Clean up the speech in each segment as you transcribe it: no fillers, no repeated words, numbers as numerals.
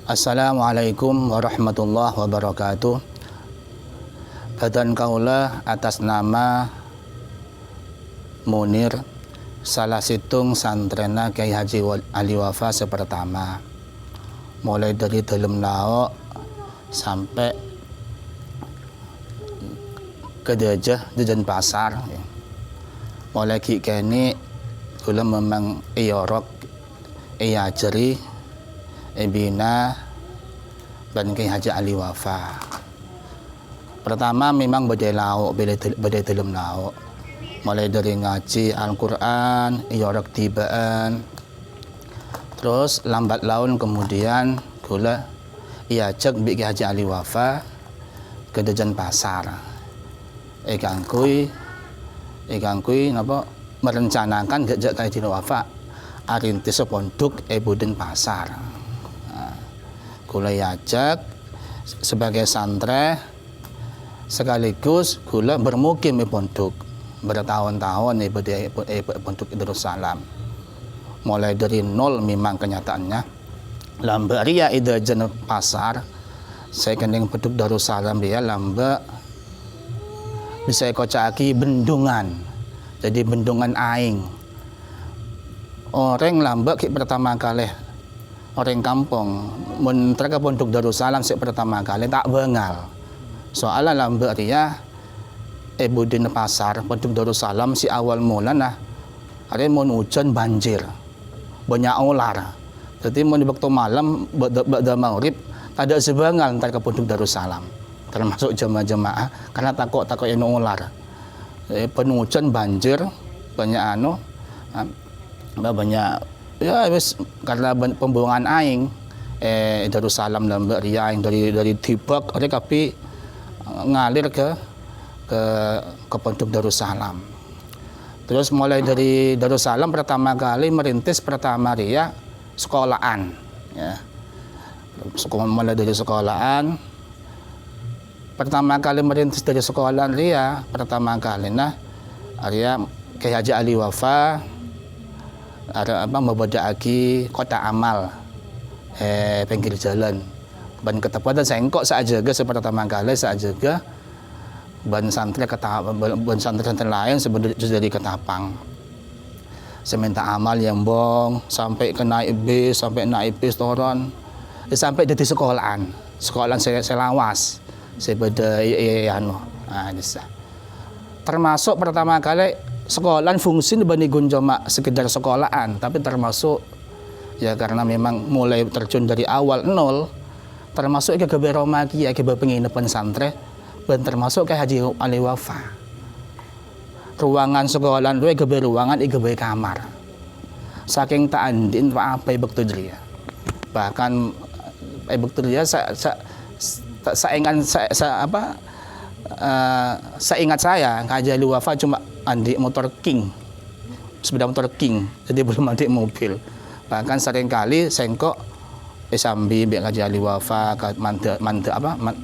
Assalamualaikum warahmatullahi wabarakatuh. Badan kaula atas nama Munir, salah situng santrena Kyai Haji Ali Wafa sepertama. Mulai dari dalam lauk sampai ke jajan pasar. Mulai kini kula memang iyorok iyajeri bina dan Kyai Haji Ali Wafa. Pertama memang badai lauk, badai dalam lauk. Mulai dari ngaji Al-Quran, iyorok tibaan. Terus lambat laun kemudian kula iajak Kyai Haji Ali Wafa ke jajan pasar. Ikangkui napa merencanakan gejak Kyai Haji Ali Wafa arintis pondok Buden pasar. Kula ajak sebagai santri sekaligus kula bermukim di pondok bertahun-tahun di pondok Darussalam. Mulai dari nol memang kenyataannya. Lamba ria ida jen pasar saya kendeng pondok Darussalam dia lamba bisa kocaki bendungan. Jadi bendungan aing. Orang lamba pertama kali orang kampung menterka pondok Darussalam pertama kali tak bengal. Soalnya lambe ria Buden pasar pondok Darussalam si awal mula nah ada mau hujan banjir banyak ular. Jadi mau di waktu malam pada maghrib tak ada sebengal antar ke pondok Darussalam termasuk jemaah karena takut yang ular. Penuh hujan banjir banyak banyak ya wis karena pembuangan aing Darussalam lambe ria yang dari Tibak ada tapi ngalir ke pondok Darussalam. Terus mulai dari Darussalam pertama kali merintis pertama ria sekolahan ya. Mulai dari sekolahan pertama kali merintis dari sekolahan ria pertama kali nah ria Kyai Haji Ali Wafa ada membadaki kota amal pinggir jalan ban ketepatan sengkok saja pertama kali saja ban santri lain sebenarnya dari Ketapang. Saya minta amal yang bong sampai ke naik bis turun sampai di sekolahan saya lawas saya beda termasuk pertama kali sekolahan fungsi dibanding gunjoma sekedar sekolahan tapi termasuk ya karena memang mulai terjun dari awal nol termasuk ke Beromaki ke penginapan santri dan termasuk ke Haji Ali Wafa ruangan sekolahan dua ke ruangan ke kamar saking tak andin apa bakteria bahkan bakteria seingat saya Haji Ali Wafa cuma andi motor King sepeda motor King jadi belum andi mobil bahkan sering kali sengkok sambil biar Haji Ali Wafa ke mante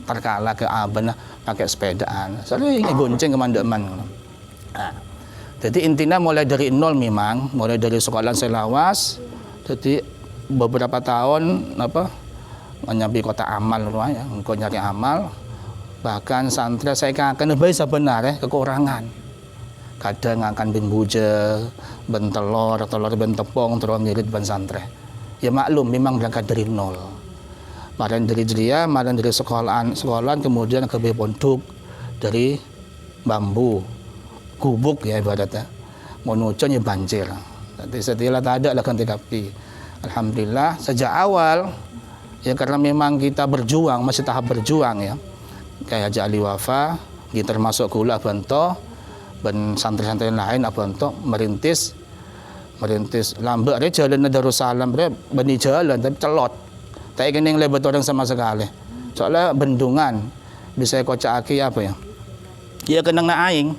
terkala ke Aben pakai sepedaan sering gonceng ke mandeman. Jadi intinya mulai dari nol memang mulai dari sekolahan saya lawas jadi beberapa tahun menyambi kota amal ya engkau nyari amal bahkan santri saya akan lebih sebenarnya kekurangan kadang akan bin buja ben telur ben tepung terus mirip ben santri ya maklum memang berangkat dari nol maran dari jeria maran dari sekolahan kemudian ke pondok dari bambu gubuk ya ibaratnya mau hujan ya banjir jadi setelah tak ada lah ganti alhamdulillah sejak awal ya karena memang kita berjuang masih tahap berjuang ya Kyai Haji Ali Wafa termasuk kula banto dan santri-santri lain banto merintis lambe ada jalan Darussalam beni jalan tapi celot tak ingin yang lebat orang sama sekali soalnya bendungan bisa kocaki apa ya kena aing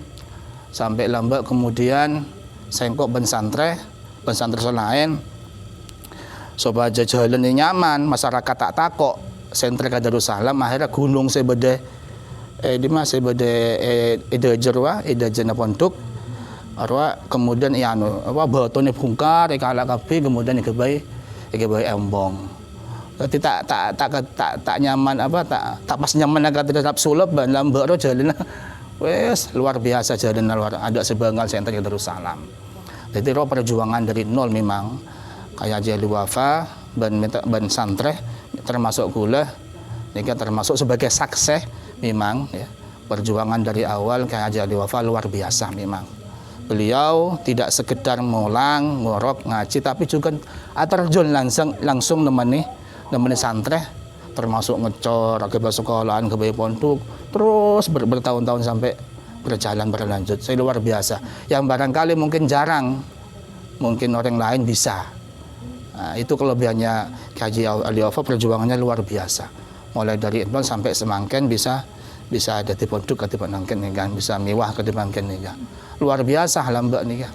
sampai lambe kemudian sengkok ben santri lain supaya jalan ini nyaman masyarakat tak takok sentri ke Darussalam akhirnya gunung sebede di mana sebede ida jena pondok arwah kemudian botone bungkar kala kabeh kemudian ikebai embong Jadi tak nyaman tak pas nyaman agak tetap sulap ban lambek ro jalan wes luar biasa jalan luar ada sebanggal senter Darussalam. Jadi roh perjuangan dari nol memang kayak Haji Ali Wafa ban santreh termasuk gula nika termasuk sebagai sukses memang ya. Perjuangan dari awal kayak Haji Ali Wafa luar biasa memang. Beliau tidak sekedar ngulang, ngorok, ngaji tapi juga terjun langsung nemeni santreh termasuk ngecor, ke sekolahan, ke pondok terus bertahun-tahun sampai berjalan berlanjut. Saya luar biasa. Yang barangkali mungkin jarang mungkin orang lain bisa. Nah, itu kelebihannya Haji Ali Wafa, perjuangannya luar biasa. Mulai dari Inpon sampai Semangken bisa ada di pondok ke Mangken nih kan, bisa mewah ke Mangken nih kan. Luar biasa lambek nih kan.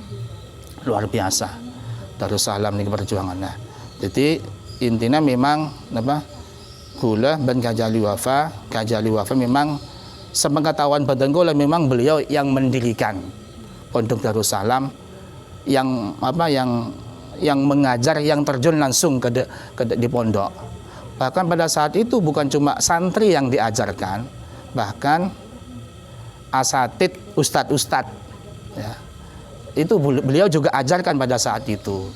Luar biasa. Darussalam nih perjuangannya. Jadi intinya memang gula ban Haji Ali Wafa memang sepengetahuan badan gula memang beliau yang mendirikan pondok Darussalam yang mengajar, yang terjun langsung di pondok. Bahkan pada saat itu bukan cuma santri yang diajarkan, bahkan asatid, ustadz ya, itu beliau juga ajarkan pada saat itu.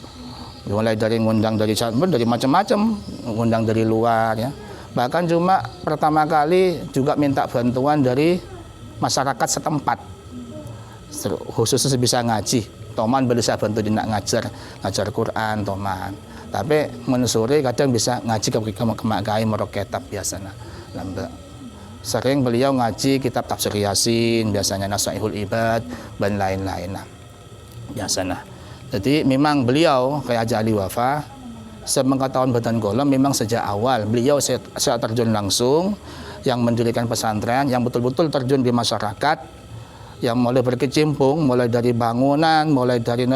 Mulai dari ngundang dari macam-macam, ngundang dari luar ya. Bahkan cuma pertama kali juga minta bantuan dari masyarakat setempat, khususnya bisa ngaji. Toman bisa bantu dia ngajar Quran Toman. Tapi menusuri kadang bisa ngaji ke makai merok kitab biasanya. Sering beliau ngaji kitab tafsir Yasin, biasanya Nasaihul Ibad dan lain-lain biasanya. Jadi memang beliau kayak Haji Ali Wafa sepengetahuan badan golem memang sejak awal beliau saya terjun langsung yang mendirikan pesantren, yang betul-betul terjun di masyarakat, yang mulai berkecimpung, mulai dari bangunan, mulai dari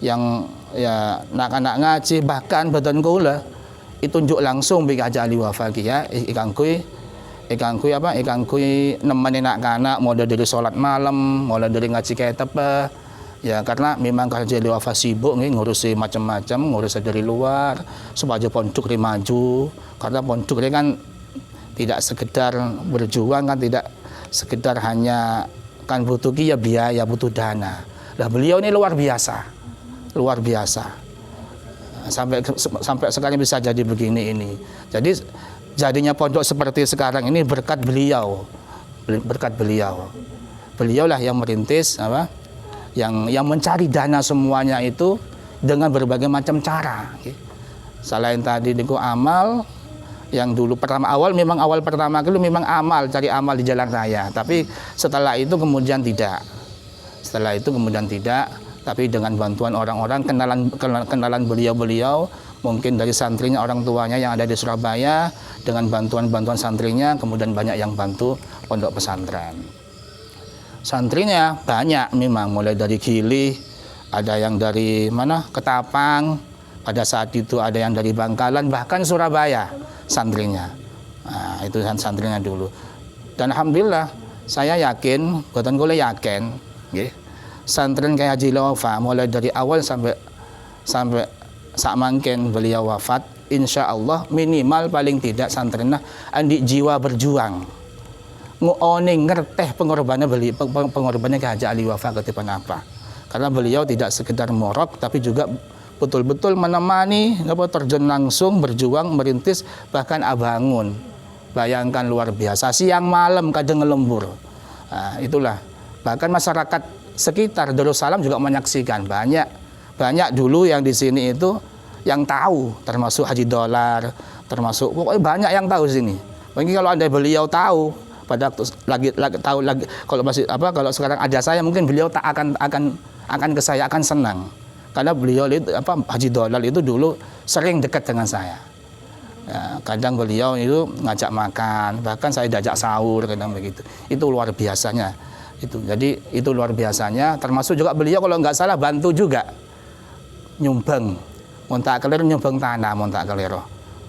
yang ya anak-anak ngaji, bahkan badan golem ditunjuk langsung bagi Haji Ali Wafa ya, ikan kui nemenin anak-anak mulai dari sholat malam, mulai dari ngaji kitab ya, karena memang Haji Ali Wafa sibuk nih ngurusi macam-macam, ngurusi dari luar supaya pondok ini maju, karena pondok ini kan tidak sekedar berjuang, kan tidak sekedar hanya kan butuh biaya, butuh dana. Nah beliau ini luar biasa sampai sekarang bisa jadi begini ini. Jadi jadinya pondok seperti sekarang ini berkat beliau. Beliaulah yang merintis yang mencari dana semuanya itu dengan berbagai macam cara. Selain tadi niku amal yang dulu awal pertama kali memang cari amal di jalan raya, tapi setelah itu kemudian tidak. Tapi dengan bantuan orang-orang, kenalan beliau, mungkin dari santrinya, orang tuanya yang ada di Surabaya, dengan bantuan santrinya, kemudian banyak yang bantu pondok pesantren. Santrinya banyak memang, mulai dari Gili, ada yang dari Ketapang, pada saat itu ada yang dari Bangkalan, bahkan Surabaya santrinya. Nah, itu santrinya dulu. Dan alhamdulillah saya yakin, buatan gue yakin, santren kayak Haji Wafa mulai dari awal sampai sak mangken beliau wafat, insya Allah minimal paling tidak santrennya andi jiwa berjuang. Ngoning ngerteh pengorbannya ke Haji Ali Wafa ketipan apa. Karena beliau tidak sekedar morok, tapi juga betul-betul menemani, terjun langsung, berjuang, merintis, bahkan abangun. Bayangkan luar biasa, siang malam kadang ngelembur. Nah, itulah. Bahkan masyarakat sekitar Darussalam juga menyaksikan. Banyak dulu yang di sini itu yang tahu, termasuk Haji Dolar, termasuk pokoknya banyak yang tahu di sini. Mungkin kalau ada beliau tahu, pada lagi kalau sekarang ada saya, mungkin beliau tak akan ke saya, akan senang. Karena beliau itu Haji Dolal itu dulu sering dekat dengan saya. Ya, kadang beliau itu ngajak makan, bahkan saya diajak sahur, kadang begitu. Itu luar biasanya. Jadi itu luar biasanya. Termasuk juga beliau kalau nggak salah bantu juga nyumbang, montak kelero nyumbang tanah, montak kelero.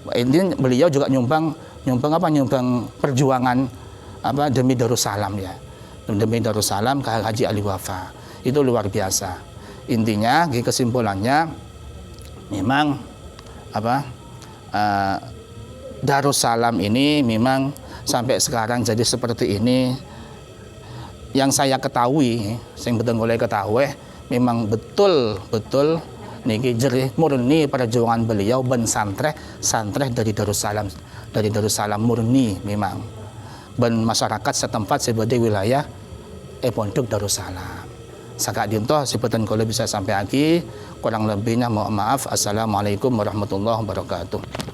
Ini beliau juga nyumbang perjuangan demi Darussalam ya, demi Darussalam ke Haji Ali Wafa. Itu luar biasa. Intinya kesimpulannya memang Darussalam ini memang sampai sekarang jadi seperti ini. Yang saya ketahui, yang betul boleh ketahui, memang betul niki jerih murni perjuangan beliau ben santreh dari Darussalam murni memang ben masyarakat setempat sebagai wilayah pondok Darussalam. Sakak dintoh sebutan kalau bisa sampai lagi, kurang lebihnya mohon maaf. Assalamualaikum warahmatullahi wabarakatuh.